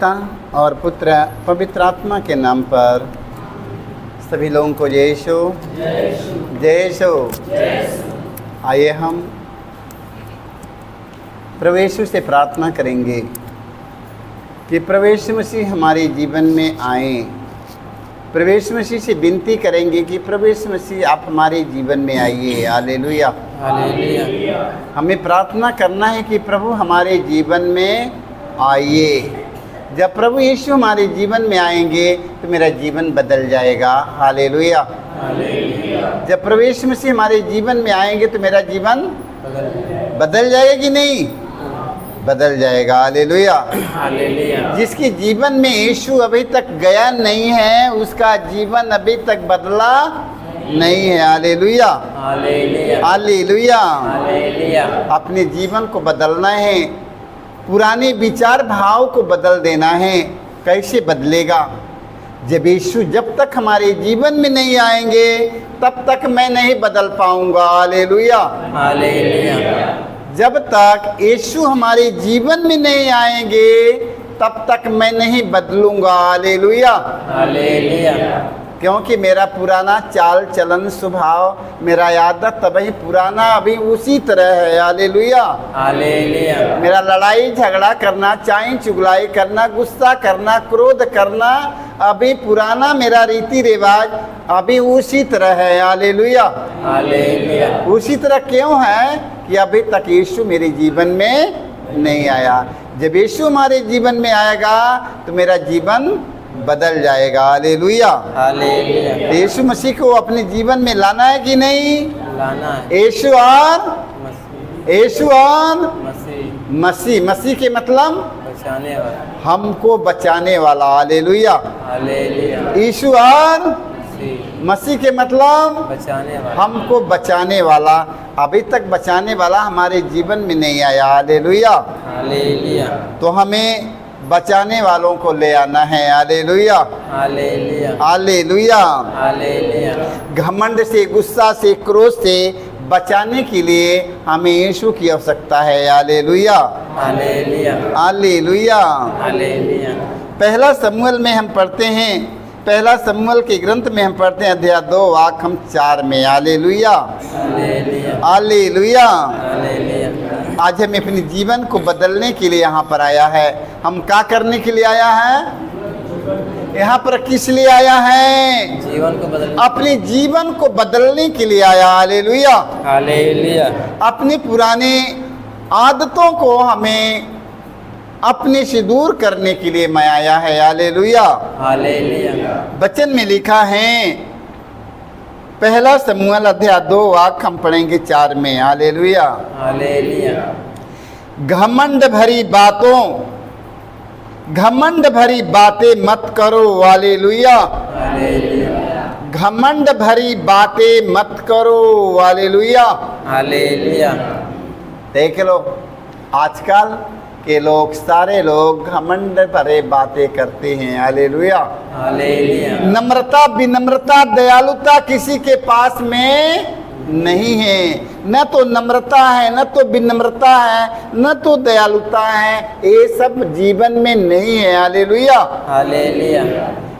पिता और पुत्र पवित्र आत्मा के नाम पर सभी लोगों को जय यीशु जय यीशु। आइए हम प्रभु यीशु से प्रार्थना करेंगे कि प्रभु यीशु मसीह हमारे जीवन में आए। प्रभु यीशु मसीह से विनती करेंगे कि प्रभु यीशु मसीह आप हमारे जीवन में आइए। Hallelujah hallelujah. हमें प्रार्थना करना है कि प्रभु हमारे जीवन में आइए। जब प्रभु यीशु हमारे जीवन में आएंगे तो मेरा जीवन बदल जाएगा। हालेलुया। जब प्रभु यीशु मसीह हमारे जीवन में आएंगे तो मेरा जीवन बदल जाएगा कि नहीं? बदल जाएगा। हालेलुया। हालेलुया। जिसके जीवन में यीशु अभी तक गया नहीं है उसका जीवन अभी तक बदला नहीं है। Hallelujah hallelujah. हालेलुया। हालेलुया। अपने जीवन को बदलना है, पुराने विचार भाव को बदल देना है। कैसे बदलेगा? जब यीशु जब तक हमारे जीवन में नहीं आएंगे तब तक मैं नहीं बदल पाऊंगा। Hallelujah hallelujah. जब तक यीशु हमारे जीवन में नहीं आएंगे तब तक मैं नहीं बदलूंगा। Hallelujah hallelujah. क्योंकि मेरा पुराना चाल चलन स्वभाव मेरा आदत अभी पुराना अभी उसी तरह है। Hallelujah hallelujah. मेरा लड़ाई झगड़ा करना, चाय चुगलाई करना, गुस्सा करना, क्रोध करना अभी पुराना मेरा रीति रिवाज अभी उसी तरह है। Hallelujah hallelujah. उसी तरह क्यों है कि अभी तक यीशु मेरे जीवन में नहीं आया। जब यीशु हमारे जीवन में आएगा तो मेरा जीवन बदल जाएगा। हालेलुया। हालेलुया। यीशु मसीह को अपने जीवन में लाना है कि नहीं? लाना है। यीशु और मसीह। मसीह। मसीह के मतलब बचाने वाला। हमको बचाने वाला। हालेलुया। हालेलुया। यीशु और मसीह। मसीह के मतलब बचाने वाला। हमको बचाने वाला। अभी तक बचाने वाला हमारे जीवन में नहीं आया। हालेलुया। हालेलुया। तो हमें बचाने वालों को ले आना है। Hallelujah hallelujah. हालेलुया। हालेलुया। घमंड से, गुस्सा से, क्रोध से बचाने के लिए हमें यीशु की आवश्यकता है। Hallelujah hallelujah. हालेलुया। हालेलुया। पहला शमूएल में हम पढ़ते हैं, पहला शमूएल के ग्रंथ में हम पढ़ते हैं अध्याय 2 वाक्य 4 में। Hallelujah hallelujah. हालेलुया। हालेलुया। आज हम अपने जीवन को बदलने के लिए यहाँ पर आया है। हम क्या करने के लिए आया है? यहाँ पर किस लिए आया है? जीवन को बदल। अपने जीवन को बदलने के लिए आया। हालेलुया। हालेलुया। अपने पुराने आदतों को हमें अपने से दूर करने के लिए मैं आया है। हालेलुया। हालेलुया। वचन में लिखा है पहला शमूएल अध्याय 2 वाक्य हम पढ़ेंगे 4 में। हालेलुया। हालेलुया। घमंड भरी बातें मत करो। हालेलुया। हालेलुया। घमंड भरी बातें मत करो। हालेलुया। हालेलुया। देख लो आजकल के लोग, सारे लोग घमंड भरे बातें करते हैं। हालेलुया। हालेलुया। नम्रता, विनम्रता, दयालुता किसी के पास में नहीं है। न तो नम्रता है, न तो विनम्रता है, न तो दयालुता है। ये सब जीवन में नहीं है। हालेलुया। हालेलुया।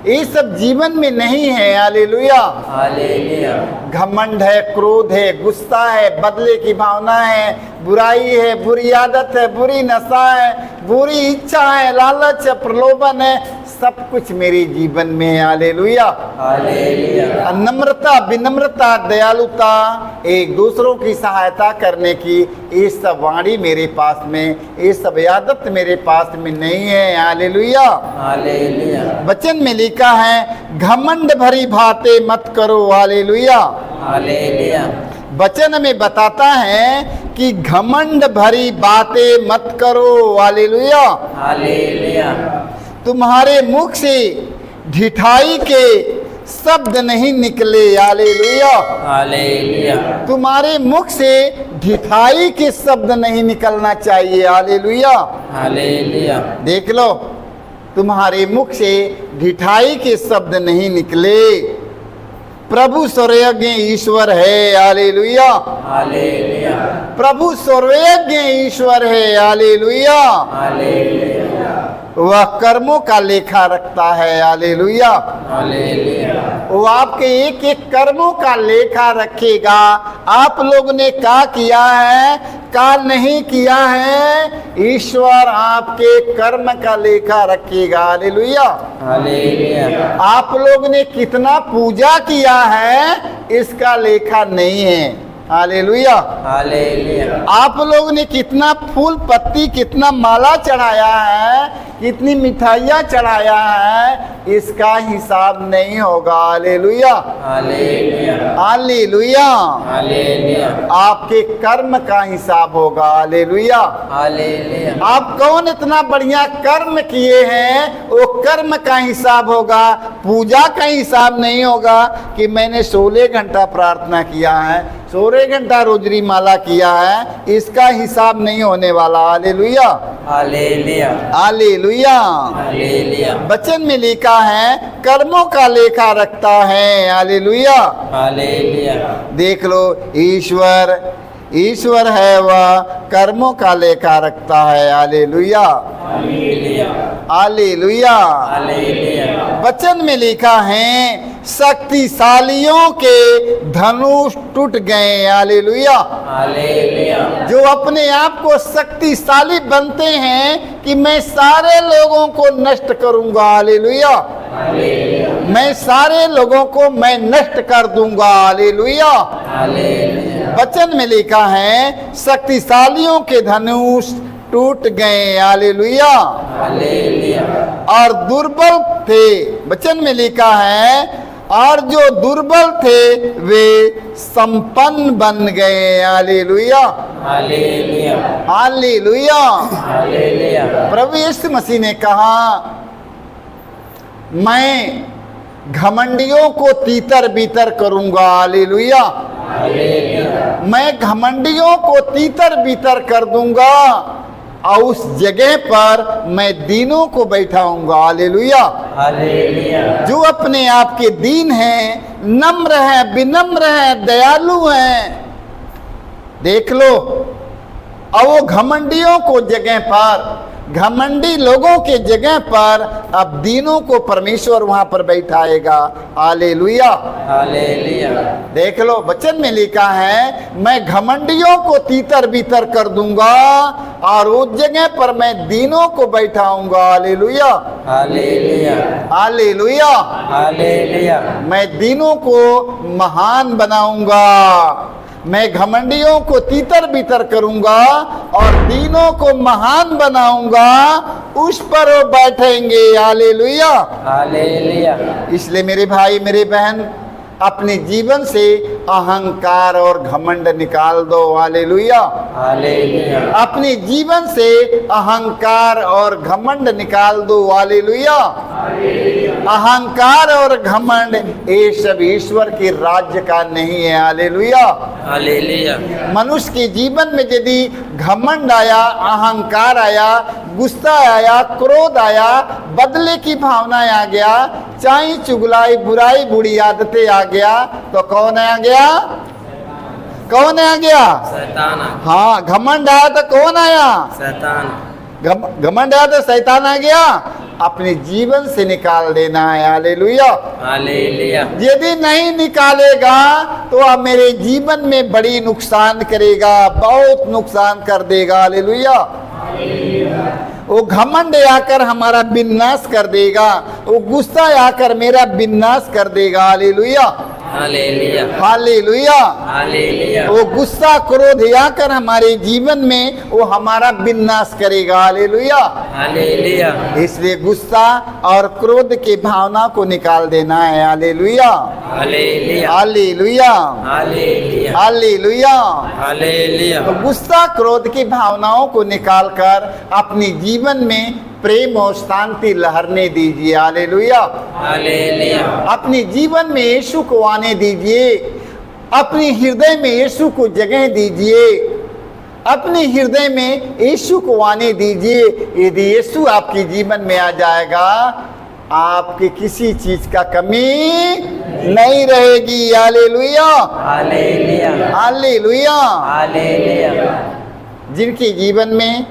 ये सब जीवन में नहीं है। हालेलुया। हालेलुया। घमंड है, क्रोध है, गुस्सा है, बदले की भावना है, बुराई है, बुरी आदत है, बुरी नशा है, बुरी इच्छा है, लालच है, प्रलोभन है, सब कुछ मेरे जीवन में है। हालेलुया। हालेलुया। नम्रता, विनम्रता, दयालुता, एक दूसरों की सहायता करने की ये सब वाणी मेरे पास में, ये सब आदत मेरे पास में नहीं है। हालेलुया। हालेलुया। वचन में लिखा है घमंड भरी बातें मत करो। हालेलुया। हालेलुया। वचन में बताता है कि घमंड भरी बातें मत करो। हालेलुया। हालेलुया। तुम्हारे मुख से ढिठाई के शब्द नहीं निकले। हालेलुया। हालेलुया। तुम्हारे मुख से ढिठाई के शब्द नहीं निकलना चाहिए। हालेलुया। हालेलुया। देख लो तुम्हारे मुख से ढिठाई के शब्द नहीं निकले। प्रभु सर्वज्ञ ईश्वर है। हालेलुया। हालेलुया। प्रभु सर्वज्ञ ईश्वर है। हालेलुया। हालेलुया। वह कर्मों का लेखा रखता है। हालेलुया। हालेलुया। वो आपके एक एक कर्मों का लेखा रखेगा। आप लोग ने क्या किया है, क्या नहीं किया है, ईश्वर आपके कर्म का लेखा रखेगा। हालेलुया। हालेलुया। आप लोग ने कितना पूजा किया है, इसका लेखा नहीं है। हालेलुया। हालेलुया। आप लोग ने कितना फूल पत्ती, कितना माला चढ़ाया है, कितनी मिठाइयाँ चढ़ाया है, इसका हिसाब नहीं होगा। हालेलुया। हालेलुया। हालेलुया। हालेलुया। आपके कर्म का हिसाब होगा। हालेलुया। हालेलुया। आप कौन इतना बढ़िया कर्म किए हैं, वो कर्म का हिसाब होगा, पूजा का हिसाब नहीं होगा कि मैंने 16 घंटा प्रार्थना किया है, 16 घंटा रोजरी माला किया है, इसका हिसाब नहीं होने वाला। हालेलुया। हालेलुया। हालेलुया। हालेलुया। वचन में लिखा है कर्मों का लेखा रखता है। हालेलुया। हालेलुया। देख लो, ईश्वर है, वह कर्मों का लेखा रखता है। हालेलुया। हालेलुया। हालेलुया। हालेलुया। वचन में लिखा है शक्तिशालियों के धनुष टूट गए। हालेलुया। हालेलुया। जो अपने आप को शक्तिशाली बनते हैं कि मैं सारे लोगों को नष्ट करूंगा। हालेलुया। हालेलुया। मैं सारे लोगों को मैं नष्ट कर दूंगा। हालेलुया। हालेलुया। वचन में लिखा है शक्तिशालियों के धनुष टूट गए। हालेलुया। हालेलुया। और दुर्बल थे, वचन में लिखा है, और जो दुर्बल थे वे संपन्न बन गए। हालेलुया। हालेलुया। हालेलुया। हालेलुया। प्रभु यीशु मसीह ने कहा, मैं घमंडियों को तीतर बीतर करूंगा। हालेलुया। हालेलुया। मैं घमंडियों को तीतर बीतर कर दूंगा और उस जगह पर मैं दीनों को बैठाऊंगा। हालेलुया। हालेलुया। जो अपने आप के दीन हैं, नम्र हैं, विनम्र हैं, दयालु हैं, देख लो, और वो घमंडियों को जगह पर, घमंडी लोगों के जगह पर अब दीनों को परमेश्वर वहां पर बैठाएगा। हालेलुया। हालेलुया। देख लो, वचन में लिखा है मैं घमंडियों को तीतर बीतर कर दूंगा और उस जगह पर मैं दीनों को बैठाऊंगा। हालेलुया। हालेलुया। हालेलुया। हालेलुया। मैं दीनों को महान बनाऊंगा, मैं घमंडियों को तीतर बीतर करूंगा और दीनों को महान बनाऊंगा, उस पर वो बैठेंगे। हालेलुया। हालेलुया। इसलिए मेरे भाई मेरे बहन, अपने जीवन से अहंकार और घमंड निकाल दो। हालेलुया। हालेलुया। अपने जीवन से अहंकार और घमंड निकाल दो। हालेलुया। अहंकार और घमंड ये सब ईश्वर के राज्य का नहीं है। हालेलुया। हालेलुया। मनुष्य के जीवन में यदि घमंड आया, अहंकार आया, गुस्सा आया, क्रोध आया, बदले की भावना आ गया, चाई चुगलाई, बुराई, बुरी आदतें आ गया, तो कौन आ गया? कौन आ गया? शैतान। हाँ, घमंड आया तो कौन आया? शैतान। घमंड आया तो शैतान आ गया। अपने जीवन से निकाल देना है। हालेलुया। हालेलुया। यदि नहीं निकालेगा तो अब मेरे जीवन में बड़ी नुकसान करेगा, बहुत नुकसान कर देगा। हालेलुया। वो घमंड आकर हमारा विनाश कर देगा, वो गुस्सा आकर मेरा विनाश कर देगा। हालेलुया। हालेलुया। हालेलुया। हालेलुया। वो गुस्सा क्रोध आकर हमारे जीवन में वो हमारा विनाश करेगा। हालेलुया। हालेलुया। इसलिए गुस्सा और क्रोध की भावना को निकाल देना है। Hallelujah. Hallelujah. Hallelujah. Hallelujah. Hallelujah. Hallelujah. तो गुस्सा क्रोध की भावनाओं को निकालकर अपने जीवन में प्रेम और शांति लहरने दीजिए। हालेलुया। हालेलुया। अपने जीवन में यीशु को आने दीजिए, अपने हृदय में यीशु को जगह दीजिए, अपने हृदय में यीशु को आने दीजिए। यदि यीशु आपके जीवन में आ जाएगा, आपकी किसी चीज का कमी नहीं रहेगी। हालेलुया। हालेलुया। हालेलुया। हालेलुया। जिनके जीवन में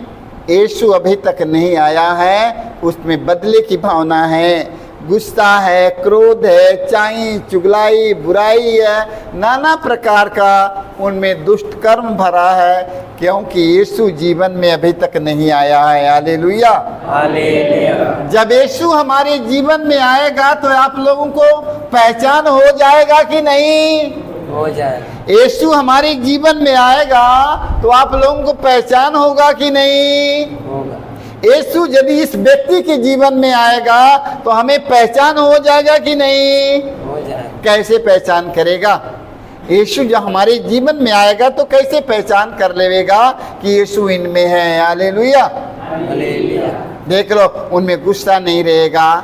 यीशु अभी तक नहीं आया है, उसमें बदले की भावना है, गुस्सा है, क्रोध है, चाई चुगलाई, बुराई है, नाना प्रकार का उनमें दुष्ट कर्म भरा है, क्योंकि यीशु जीवन में अभी तक नहीं आया है। हालेलुया। हालेलुया। जब यीशु हमारे जीवन में आएगा तो आप लोगों को पहचान हो जाएगा कि नहीं? हो जाए। यीशु हमारे जीवन में आएगा तो आप लोगों को पहचान होगा कि नहीं? होगा। यीशु यदि इस व्यक्ति के जीवन में आएगा तो हमें पहचान हो जाएगा कि नहीं? हो जाए। कैसे पहचान करेगा? यीशु जब हमारे जीवन में आएगा तो कैसे पहचान कर लेगा कि यीशु इनमें है? हालेलुया। हालेलुया। देख लो, उनमें गुस्सा नहीं रहेगा,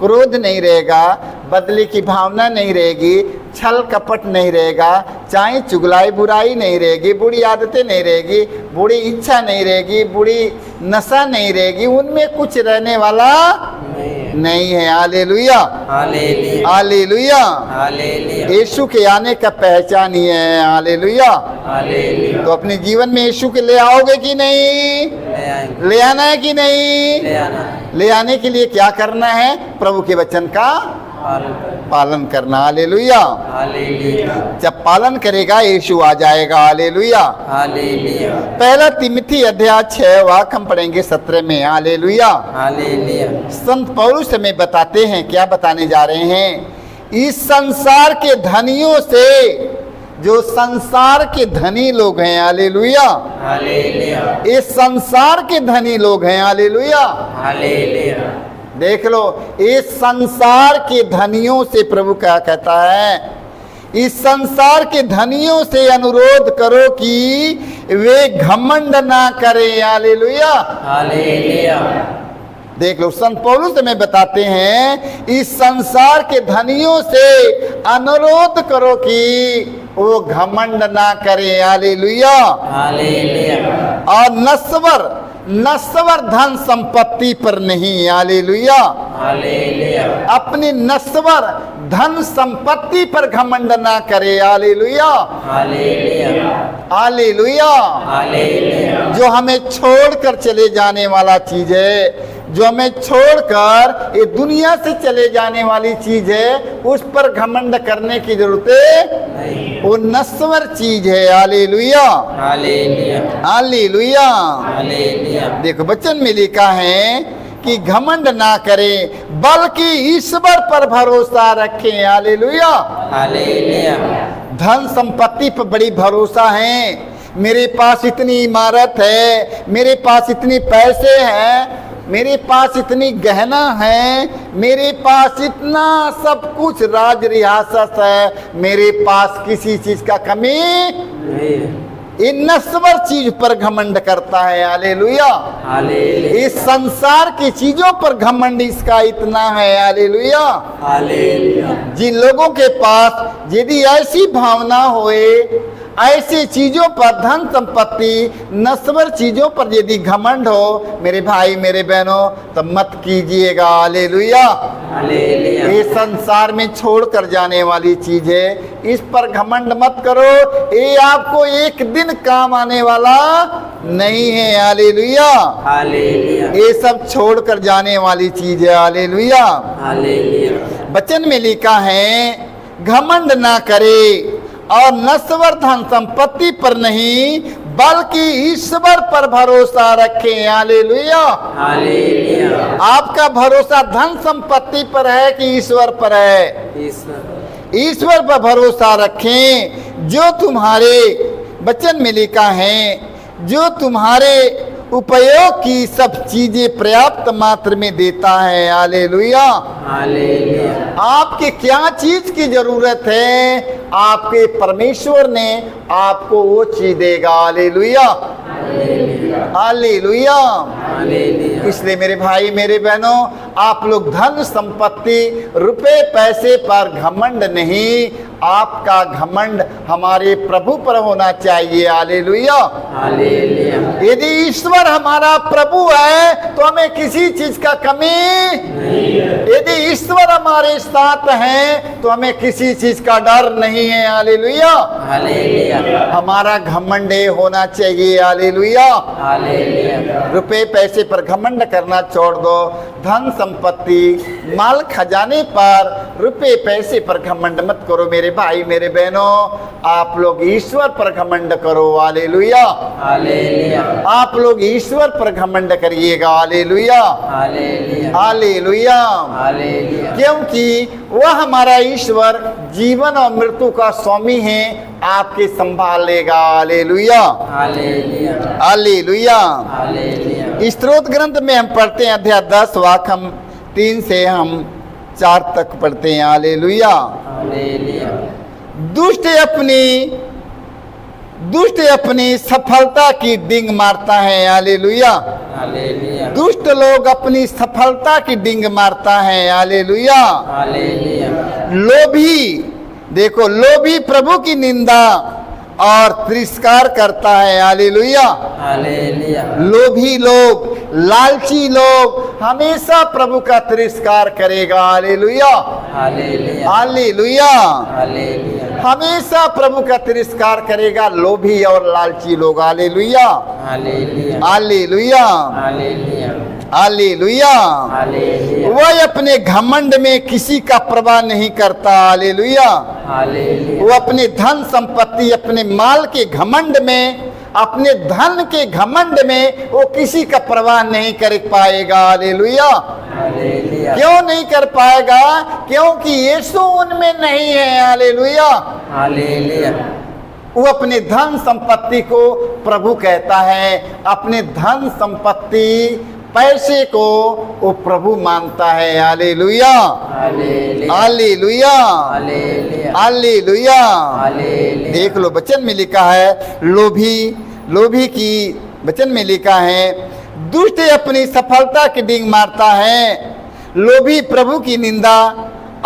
क्रोध नहीं रहेगा, बदले की भावना नहीं रहेगी, छल कपट नहीं रहेगा, चाहे चुगलाई बुराई नहीं रहेगी, बुरी आदतें नहीं रहेगी, बुरी इच्छा नहीं रहेगी, बुरी नशा नहीं रहेगी, उनमें कुछ रहने वाला नहीं है। हालेलुया। हालेलुया। हालेलुया। हालेलुया। यीशु के आने का पहचान ही है। हालेलुया। हालेलुया। तो अपने जीवन में यीशु के ले आओगे कि नहीं? ले आएंगे। ले आना है कि नहीं? ले आना है। ले आने के लिए क्या करना है? प्रभु के वचन का पालन करना। हालेलुया। हालेलुया। जब पालन करेगा यीशु आ जाएगा। हालेलुया। हालेलुया। पहला तिमोथी अध्याय 6 वाक्य हम पढ़ेंगे 17 में। हालेलुया। हालेलुया। संत पौलुस हमें बताते हैं, क्या बताने जा रहे हैं? इस संसार के धनियों से, जो संसार के धनी लोग हैं, हालेलुया, हालेलुया। इस संसार के धनी लोग हैं, हालेलुया, हालेलुया। देख लो, इस संसार के धनियों से प्रभु क्या कहता है? इस संसार के धनियों से अनुरोध करो कि वे घमंड ना करें। हालेलुया। हालेलुया। देख लो, संत पौलुस हमें बताते हैं, इस संसार के धनियों से अनुरोध करो कि वो घमंड ना करे। हालेलुया। हालेलुया। और नश्वर धन संपत्ति पर नहीं। हालेलुया। हालेलुया। अपनी नश्वर धन संपत्ति पर घमंड ना करे। हालेलुया। हालेलुया। हालेलुया। हालेलुया। जो हमें छोड़कर चले जाने वाला चीज है, जो हमें छोड़कर ये दुनिया से चले जाने वाली चीज है, उस पर घमंड करने की जरूरत नहीं। वो नश्वर चीज है। हालेलुया। हालेलुया। हालेलुया। हालेलुया। देखो, वचन में लिखा है कि घमंड ना करें, बल्कि ईश्वर पर भरोसा रखें। हालेलुया। हालेलुया। धन संपत्ति पर बड़ी भरोसा है, मेरे पास इतनी इमारत है, मेरे पास इतने पैसे हैं, मेरे पास इतनी गहना है, मेरे पास इतना सब कुछ राज रियासत है, मेरे पास किसी चीज का कमी ये नश्वर चीज पर घमंड करता है। हालेलुया। हालेलुया। इस संसार की चीजों पर घमंड इसका इतना है। हालेलुया। हालेलुया। जिन लोगों के पास यदि ऐसी भावना होए, ऐसी चीजों पर, धन संपत्ति नश्वर चीजों पर यदि घमंड हो, मेरे भाई मेरे बहनों, तो मत कीजिएगा। हालेलुया। हालेलुया। ये संसार में छोड़कर जाने वाली चीज है, इस पर घमंड मत करो, ये आपको एक दिन काम आने वाला नहीं है। हालेलुया। हालेलुया। ये सब छोड़कर जाने वाली चीज है। हालेलुया। हालेलुया। वचन में लिखा है, घमंड ना करे और नश्वर धन संपत्ति पर नहीं, बल्कि ईश्वर पर भरोसा रखें। हालेलुया। हालेलुया। आपका भरोसा धन संपत्ति पर है कि ईश्वर पर है? ईश्वर पर भरोसा रखें, जो तुम्हारे, वचन में लिखा है, जो तुम्हारे उपयोग की सब चीजें पर्याप्त मात्रा में देता है। हालेलुया। हालेलुया। आपके क्या चीज की जरूरत है, आपके परमेश्वर ने आपको वो चीज देगा। हालेलुया। हालेलुया। हालेलुया। इसलिए मेरे भाई मेरे बहनों, आप लोग धन संपत्ति रुपए पैसे पर घमंड नहीं, आपका घमंड हमारे प्रभु पर होना चाहिए। हालेलुया। हालेलुया। यदि ईश्वर हमारा प्रभु है तो हमें किसी चीज का कमी नहीं है। यदि ईश्वर हमारे साथ हैं तो हमें किसी चीज का डर नहीं है। हालेलुया। हालेलुया। हमारा घमंड होना चाहिए। हालेलुया। हालेलुया। रुपए पैसे पर घमंड करना छोड़ दो। धन संपत्ति माल खजाने पर रुपए पैसे पर घमंड मत करो मेरे भाई मेरे बहनों। आप लोग ईश्वर पर घमंड करो। हालेलुया। हालेलुया। आप लोग ईश्वर पर घमंड करिएगा। हालेलुया। हालेलुया। हालेलुया। हालेलुया। क्योंकि वह हमारा ईश्वर जीवन और मृत्यु का स्वामी है, आपके संभालेगा। हालेलुया। हालेलुया। हालेलुया। हालेलुया। स्तोत्र ग्रंथ में हम पढ़ते हैं अध्याय 10 वाक्य हम 3 से हम 4 तक पढ़ते हैं। हालेलुया। हालेलुया। दुष्ट अपनी सफलता की डिंग मारता है। हालेलुया। हालेलुया। दुष्ट लोग अपनी सफलता की डिंग मारता है। हालेलुया। हालेलुया। लोभी, देखो लोभी प्रभु की निंदा और तिरस्कार करता है। हालेलुया। हालेलुया। लोभी लोग, लालची लोग हमेशा प्रभु का तिरस्कार करेगा। हालेलुया। हालेलुया। हालेलुया। हालेलुया। हमेशा प्रभु का तिरस्कार करेगा लोभी और लालची लोग। Hallelujah. Hallelujah. Hallelujah. Hallelujah. Hallelujah. Hallelujah. वह अपने घमंड में किसी का परवाह नहीं करता। हालेलुया। हालेलुया। वो अपने धन संपत्ति, अपने माल के घमंड में, अपने धन के घमंड में वो किसी का परवाह नहीं कर पाएगा। हालेलुया। हालेलुया। क्यों नहीं कर पाएगा? क्योंकि यीशु उनमें नहीं है। हालेलुया। हालेलुया। वो अपने धन संपत्ति को प्रभु कहता है, अपने धन संपत्ति पैसे को वो प्रभु मानता है। Hallelujah. Hallelujah. Hallelujah. Hallelujah. Hallelujah. Hallelujah. देख लो वचन में लिखा है, लोभी की वचन में लिखा है, दुष्ट अपनी सफलता की डिंग मारता है, लोभी प्रभु की निंदा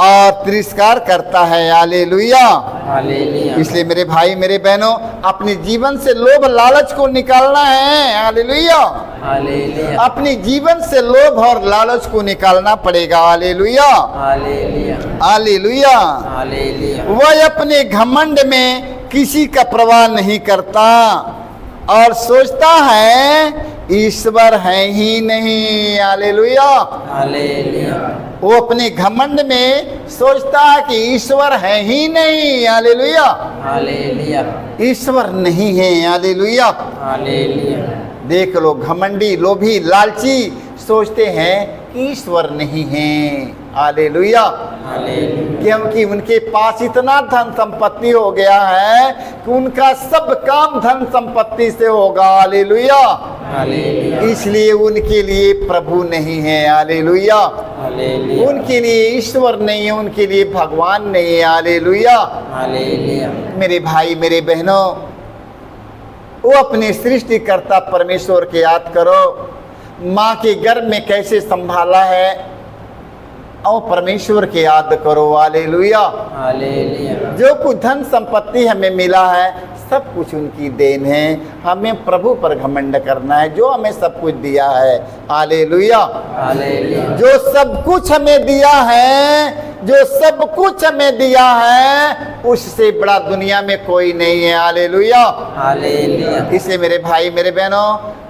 और तिरस्कार करता है। हालेलुया। हालेलुया। इसलिए मेरे भाई मेरे बहनों, अपने जीवन से लोभ लालच को निकालना है। हालेलुया। हालेलुया। अपने जीवन से लोभ और लालच को निकालना पड़ेगा। हालेलुया। हालेलुया। हालेलुया। हालेलुया। वह अपने घमंड में किसी का परवाह नहीं करता और सोचता है ईश्वर है ही नहीं। हालेलुया। हालेलुया। वो अपने घमंड में सोचता है कि ईश्वर है ही नहीं। हालेलुया। हालेलुया। ईश्वर नहीं है। हालेलुया। हालेलुया। देख लो, घमंडी लोभी लालची सोचते हैं कि ईश्वर नहीं है। हालेलुया। हालेलुया। क्योंकि उनके पास इतना धन संपत्ति हो गया है कि उनका सब काम धन संपत्ति से होगा। हालेलुया। हालेलुया। इसलिए उनके लिए प्रभु नहीं है। हालेलुया। हालेलुया। उनके लिए ईश्वर नहीं है, उनके लिए भगवान नहीं है। हालेलुया। हालेलुया। मेरे भाई मेरे बहनों, वो अपने सृष्टिकर्ता परमेश्वर के याद करो। माँ के गर्भ में कैसे संभाला है, और परमेश्वर के याद करो। हालेलुया। हालेलुया। जो कुछ धन संपत्ति हमें मिला है सब कुछ उनकी देन है। हमें प्रभु पर घमंड करना है जो हमें सब कुछ दिया है। हालेलुया। हालेलुया। जो सब कुछ हमें दिया है, जो सब कुछ हमें दिया है, उससे बड़ा दुनिया में कोई नहीं है। हालेलुया। हालेलुया। इसलिए मेरे भाई मेरे बहनों,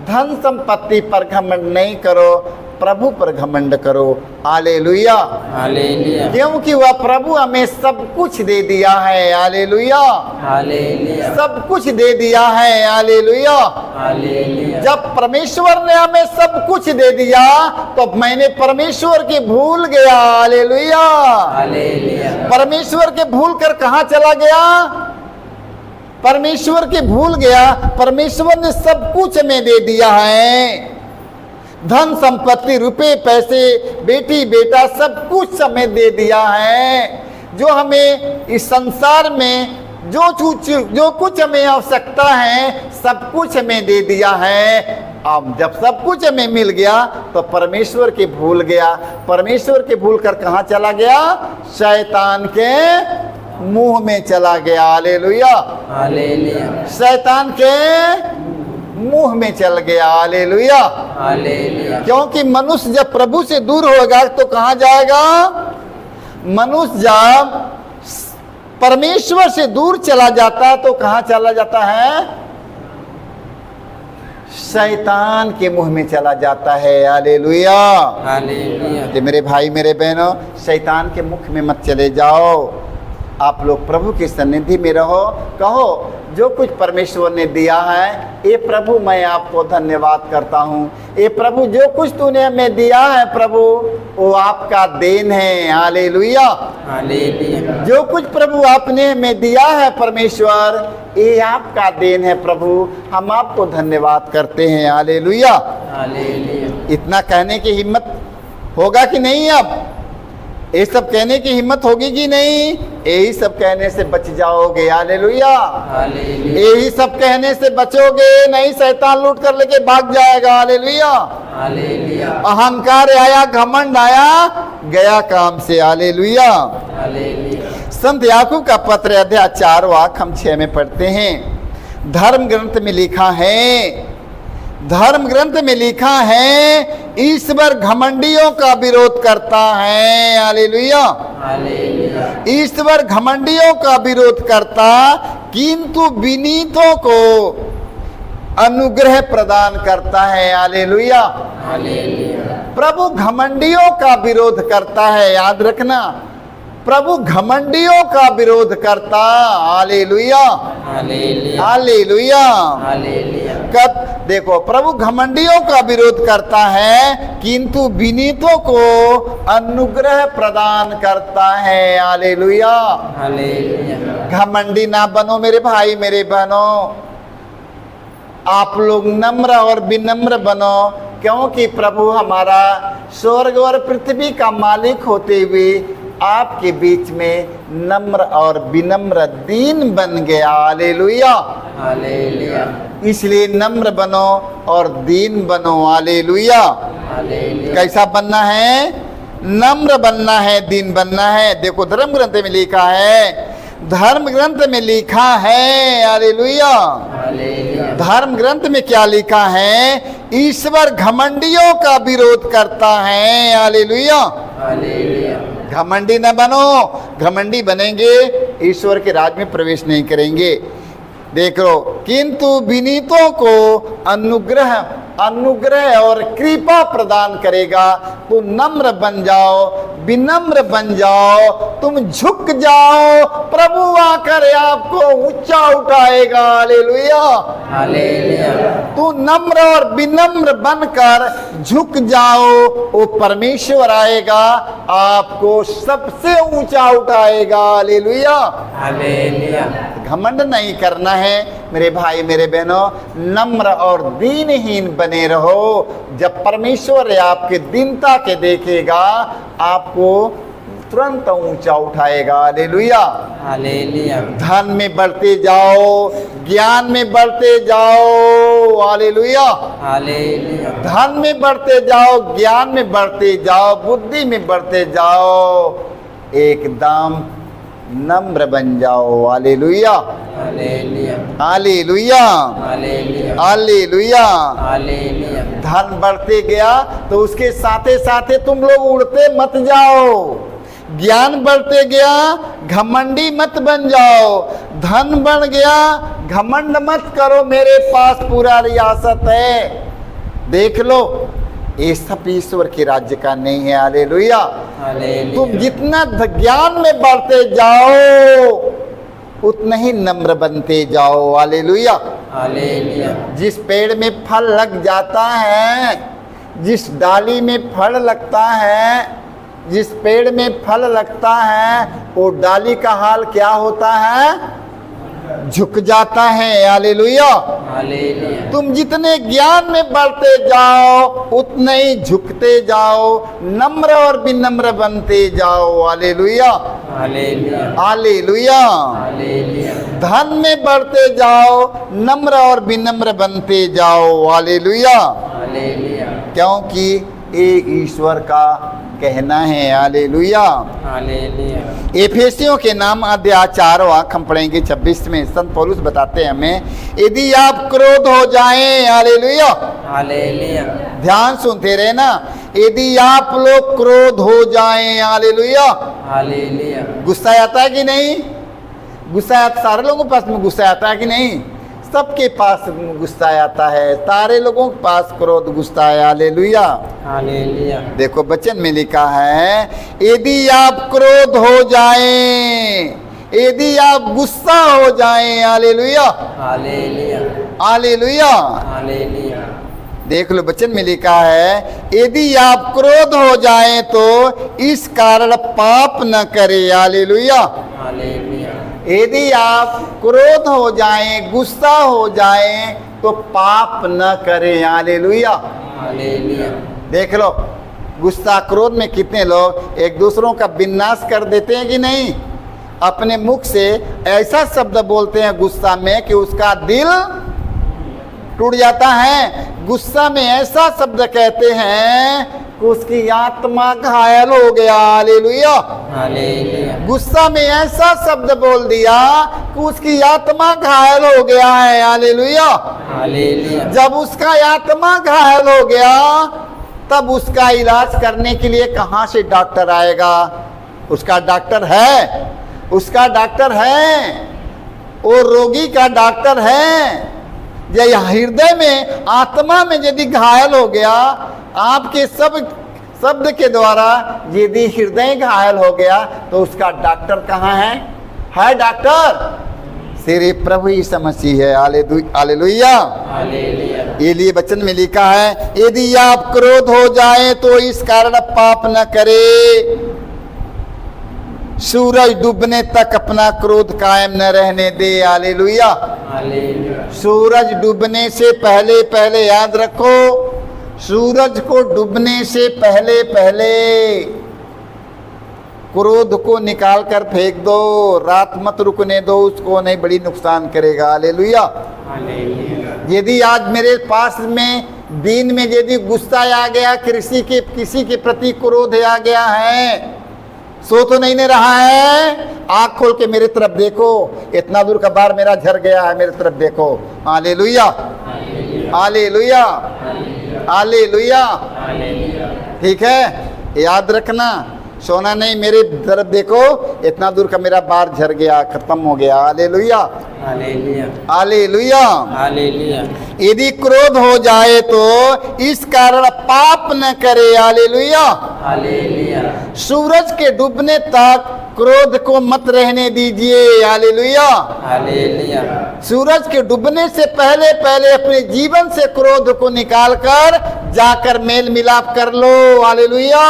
धन संपत्ति पर घमंड नहीं करो, प्रभु पर घमंड करो। हालेलुया। हालेलुया। क्योंकि वह प्रभु हमें सब कुछ दे दिया है। हालेलुया। हालेलुया। सब कुछ दे दिया है। हालेलुया। हालेलुया। जब परमेश्वर ने हमें सब कुछ दे दिया तो मैंने परमेश्वर के भूल गया। हालेलुया। हालेलुया। परमेश्वर के भूल कर कहाँ चला गया? परमेश्वर के भूल गया। परमेश्वर ने सब कुछ हमें दे दिया है, धन संपत्ति, रुपए पैसे, बेटी बेटा, सब सब हमें दे दिया है। जो हमें इस संसार में जो कुछ हमें आवश्यकता है सब कुछ हमें दे दिया है। अब जब सब कुछ हमें मिल गया तो परमेश्वर के भूल गया। परमेश्वर के भूल कर कहाँ चला गया? शैतान के मुंह में चला गया। हालेलुया। हालेलुया। शैतान के मुंह में चल गया। हालेलुया। हालेलुया। क्योंकि मनुष्य जब प्रभु से दूर होगा तो कहां जाएगा? मनुष्य जब परमेश्वर से दूर चला जाता है तो कहां चला जाता है? शैतान के मुंह में चला जाता है। हालेलुया। हालेलुया। तो मेरे भाई मेरे बहनों, शैतान के मुख में मत चले जाओ। आप लोग प्रभु की सन्निधि में रहो। कहो जो कुछ परमेश्वर ने दिया है, ये प्रभु मैं आपको धन्यवाद करता हूँ। ये प्रभु जो कुछ तूने हमें दिया है प्रभु, वो आपका देन है। हालेलुया। हालेलुया। जो कुछ प्रभु आपने हमें दिया है परमेश्वर, ये आपका देन है प्रभु, हम आपको धन्यवाद करते हैं। हालेलुया। हालेलुया। इतना कहने की हिम्मत होगा कि नहीं? अब ये सब कहने की हिम्मत होगी कि नहीं? यही सब कहने से बच जाओगे। हालेलुया। हालेलुया। यही सब कहने से बचोगे, नहीं शैतान लूट कर लेके भाग जाएगा। हालेलुया। हालेलुया। अहंकार आया, घमंड आया, गया काम से। हालेलुया। हालेलुया। संत याकूब का पत्र अध्याय 4 वाक्य हम 6 में पढ़ते हैं। धर्म ग्रंथ में लिखा है, धर्म ग्रंथ में लिखा है, ईश्वर घमंडियों का विरोध करता है। हालेलुया। हालेलुया। ईश्वर घमंडियों का विरोध करता, किंतु विनीतों को अनुग्रह प्रदान करता है। हालेलुया। हालेलुया। प्रभु घमंडियों का विरोध करता है। याद रखना, प्रभु घमंडियों का विरोध करता। हालेलुया। हालेलुया। हालेलुया। हालेलुया। कब देखो, प्रभु घमंडियों का विरोध करता है, किंतु विनीतों को अनुग्रह प्रदान करता है। हालेलुया। हालेलुया। घमंडी ना बनो मेरे भाई मेरे बहनों। आप लोग नम्र और विनम्र बनो, क्योंकि प्रभु हमारा स्वर्ग और पृथ्वी का मालिक होते हुए आपके बीच में नम्र और विनम्र दीन बन गया। हालेलुया। हालेलुया। इसलिए नम्र बनो और दीन बनो। हालेलुया। हालेलुया। कैसा बनना है? नम्र बनना है, दीन बनना है। देखो धर्म ग्रंथ में लिखा है, धर्म ग्रंथ में लिखा है। हालेलुया। हालेलुया। धर्म ग्रंथ में क्या लिखा है? ईश्वर घमंडियों का विरोध करता है। हालेलुया। हालेलुया। घमंडी न बनो। घमंडी बनेंगे ईश्वर के राज में प्रवेश नहीं करेंगे। देख लो, किंतु विनीतों को अनुग्रह और कृपा प्रदान करेगा। तो नम्र बन जाओ, विनम्र बन जाओ, तुम झुक जाओ, प्रभु आकर आपको ऊंचा उठाएगा। हालेलुया। हालेलुया। तू नम्र और विनम्र बनकर झुक जाओ, वो परमेश्वर आएगा, आपको सबसे ऊंचा उठाएगा। हालेलुया। हालेलुया। घमंड नहीं करना है मेरे भाई मेरे बहनों। नम्र और दीनहीन बने रहो। जब परमेश्वर आपके दीनता के देखेगा, आपको तुरंत ऊंचा उठाएगा। हालेलुया। हालेलुया। धन में बढ़ते जाओ, ज्ञान में बढ़ते जाओ। हालेलुया। हालेलुया। धन में बढ़ते जाओ, ज्ञान में बढ़ते जाओ, बुद्धि में बढ़ते जाओ, एकदम नम्र बन जाओ। Hallelujah. Hallelujah. Hallelujah. Hallelujah. Hallelujah. Hallelujah. धन बढ़ते गया तो उसके साथे साथे तुम लोग उड़ते मत जाओ। ज्ञान बढ़ते गया, घमंडी मत बन जाओ। धन बढ़ गया, घमंड मत करो, मेरे पास पूरा रियासत है। देख लो, ये सब ईश्वर के राज्य का नहीं है। हालेलुया। हालेलुया। तुम जितना ज्ञान में बढ़ते जाओ, उतना ही नम्र बनते जाओ। हालेलुया। हालेलुया। जिस पेड़ में फल लग जाता है, जिस डाली में फल लगता है, जिस पेड़ में फल लगता है, वो डाली का हाल क्या होता है? झुक जाता है। हालेलुया। हालेलुया। तुम जितने ज्ञान में बढ़ते जाओ, उतने ही झुकते जाओ, नम्र और विनम्र बनते जाओ। हालेलुया। हालेलुया। हालेलुया। हालेलुया। धन में बढ़ते जाओ, नम्र और विनम्र बनते जाओ। हालेलुया। हालेलुया। क्योंकि ये ईश्वर का कहना है। हालेलुया। हालेलुया। एफेसियों के नाम अध्याय 4 वाक्य हम पढ़ेंगे 26 में। संत पौलुस बताते हैं हमें, यदि आप क्रोध हो जाएं, हालेलुया, हालेलुया। ध्यान सुनते रहे ना, यदि आप लोग क्रोध हो जाएं, हालेलुया, हालेलुया। गुस्सा आता है कि नहीं? गुस्सा आता, सारे लोगों के पास में गुस्सा आता है कि नहीं? सबके पास गुस्सा आता है, सारे लोगों के पास क्रोध गुस्सा है। हालेलुया। हालेलुया। देखो वचन में लिखा है, यदि आप क्रोध हो जाएं, यदि आप गुस्सा हो जाएं, हालेलुया, हालेलुया। हालेलुया। हालेलुया। देख लो वचन में लिखा है, यदि आप क्रोध हो जाएं तो इस कारण पाप न करें। हालेलुया। हालेलुया। यदि आप क्रोध हो जाएं, गुस्सा हो जाएं तो पाप न करें। हालेलुया। हालेलुया। देख लो, गुस्सा क्रोध में कितने लोग एक दूसरों का विनाश कर देते हैं कि नहीं? अपने मुख से ऐसा शब्द बोलते हैं गुस्सा में कि उसका दिल टूट जाता है। गुस्सा में ऐसा शब्द कहते हैं कि उसकी आत्मा घायल हो गया। हालेलुया। हालेलुया। गुस्सा में ऐसा शब्द बोल दिया कि उसकी आत्मा घायल हो गया है। हालेलुया। हालेलुया। जब उसका आत्मा घायल हो गया तब उसका इलाज करने के लिए कहाँ से डॉक्टर आएगा? उसका डॉक्टर है, उसका डॉक्टर है, वो रोगी का डॉक्टर है। यह हृदय में, आत्मा में यदि घायल हो गया, आपके सब शब्द के द्वारा यदि हृदय घायल हो गया तो उसका डॉक्टर कहाँ है? डॉक्टर सिर्फ प्रभु यीशु मसीह है। हालेलुया। हालेलुया। ये लिए वचन में लिखा है, यदि आप क्रोध हो जाए तो इस कारण पाप न करे। सूरज डूबने तक अपना क्रोध कायम न रहने दे। हालेलुया। हालेलुया। सूरज डूबने से पहले पहले, याद रखो, सूरज को डूबने से पहले पहले क्रोध को निकाल कर फेंक दो, रात मत रुकने दो उसको, नहीं बड़ी नुकसान करेगा। हालेलुया। हालेलुया। यदि आज मेरे पास में दिन में यदि गुस्सा आ गया, किसी के प्रति क्रोध आ गया है, सो तो नहीं ने रहा है, आँख खोल के मेरी तरफ देखो, इतना दूर का बार मेरा झर गया है, मेरी तरफ देखो। हालेलुया। हालेलुया। हालेलुया। ठीक है, याद रखना, सोना नहीं, मेरी तरफ देखो, इतना दूर का मेरा बार झर गया, खत्म हो गया। हालेलुया। हालेलुया। हालेलुया। हालेलुया। यदि क्रोध हो जाए तो इस कारण पाप न करे। हालेलुया। हालेलुया। सूरज के डूबने तक क्रोध को मत रहने दीजिए। हालेलुया। हालेलुया। सूरज के डूबने से पहले पहले अपने जीवन से क्रोध को निकालकर जाकर मेल मिलाप कर लो। हालेलुया।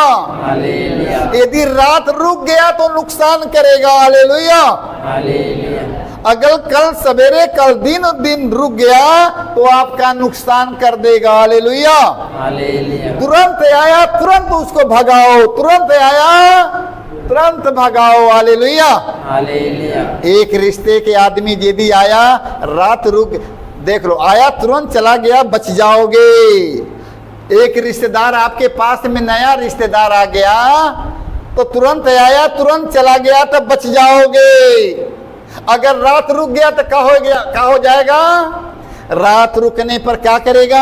हालेलुया। यदि रात रुक गया तो नुकसान करेगा। हालेलुया। हालेलुया। अगर कल सवेरे, कल दिन रुक गया तो आपका नुकसान कर देगा। हालेलुया। हालेलुया। तुरंत आया, तुरंत उसको भगाओ, तुरंत आया, तुरंत भगाओ। हालेलुया। हालेलुया। एक रिश्ते के आदमी यदि आया, रात रुक, देख लो, आया तुरंत चला गया, बच जाओगे। एक रिश्तेदार आपके पास में, नया रिश्तेदार आ गया तो तुरंत आया तुरंत चला गया तो बच जाओगे। अगर रात रुक गया तो क्या हो जाएगा? रात रुकने पर क्या करेगा?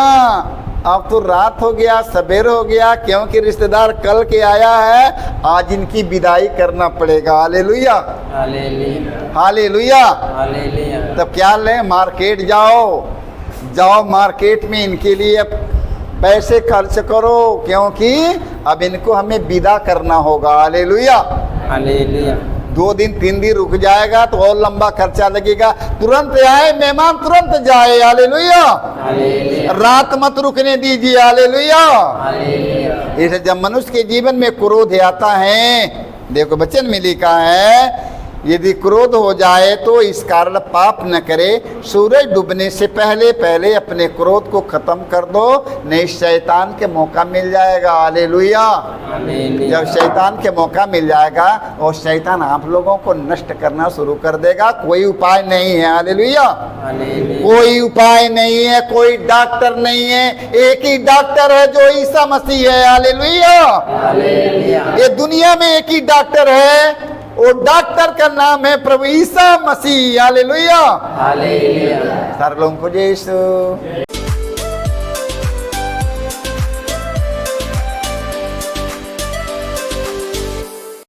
अब तो रात हो गया, सवेर हो गया, क्योंकि रिश्तेदार कल के आया है, आज इनकी विदाई करना पड़ेगा। हालेलुया। हालेलुया। हालेलुया। हालेलुया। तब क्या ले, मार्केट जाओ मार्केट में इनके लिए पैसे खर्च करो, क्योंकि अब इनको हमें विदा करना होगा। हालेलुया। हालेलुया। 2 दिन 3 दिन रुक जाएगा तो और लंबा खर्चा लगेगा। तुरंत आए मेहमान, तुरंत जाए। हालेलुया। हालेलुया। रात मत रुकने दीजिए। हालेलुया। हालेलुया। इसे जब मनुष्य के जीवन में क्रोध आता है, देखो वचन में लिखा है, यदि क्रोध हो जाए तो इस कारण पाप न करे, सूरज डूबने से पहले पहले अपने क्रोध को खत्म कर दो, नहीं शैतान के मौका मिल जाएगा। हालेलुया। जब शैतान के मौका मिल जाएगा और शैतान आप लोगों को नष्ट करना शुरू कर देगा। कोई उपाय नहीं है। हालेलुया। कोई उपाय नहीं है, कोई डॉक्टर नहीं है, एक ही डॉक्टर है जो ईसा मसीह है। हालेलुया। ये दुनिया में एक ही डॉक्टर है, वो डॉक्टर का नाम है प्रभु ईसा मसीह। हालेलुया। हालेलुया। सारे लोगों को जय यीशु।